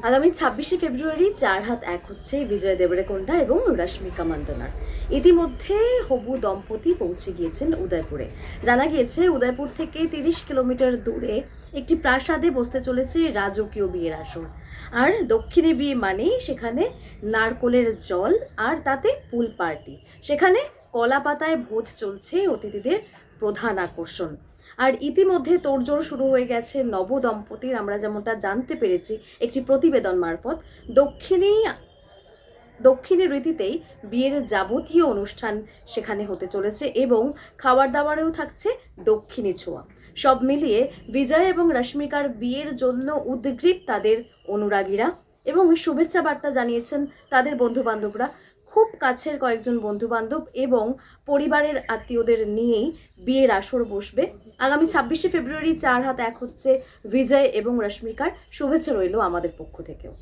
আগামী ২৬শে ফেব্রুয়ারি ৪ হাত ১ হচ্ছে বিজয় দেবরেকোন্ডা এবং রশ্মিকা মান্দানার। ইতিমধ্যে হবু দম্পতি পৌঁছে গিয়েছেন উদয়পুরে। জানা গিয়েছে উদয়পুর থেকে ৩০ কিলোমিটার দূরে একটি প্রাসাদে বসতে চলেছে রাজকীয় বিয়ের আসর। আর দক্ষিণে বিয়ে মানেই সেখানে নারকোলের জল আর তাতে পুল পার্টি। সেখানে কলা পাতায় ভোজ চলছে অতিথিদের প্রধান আকর্ষণ। আর ইতিমধ্যে তোড়জোড় শুরু হয়ে গেছে নবদম্পতির। আমরা যেমনটা জানতে পেরেছি একটি প্রতিবেদন মারফত, দক্ষিণী রীতিতেই বিয়ের যাবতীয় অনুষ্ঠান সেখানে হতে চলেছে এবং খাবার দাবারেও থাকছে দক্ষিণী ছোঁয়া। সব মিলিয়ে বিজয় এবং রশ্মিকার বিয়ের জন্য উদ্গ্রীব তাদের অনুরাগীরা এবং শুভেচ্ছা বার্তা জানিয়েছেন তাদের বন্ধু বান্ধবরা। খুব কাছের কয়েকজন বন্ধু বান্ধব এবং পরিবারের আত্মীয়দের নিয়েই বিয়ের আসর বসবে। আগামী ২৬শে ফেব্রুয়ারি ৪ হাত ১ হচ্ছে বিজয় এবং রশ্মিকার। শুভেচ্ছা রইল আমাদের পক্ষ থেকেও।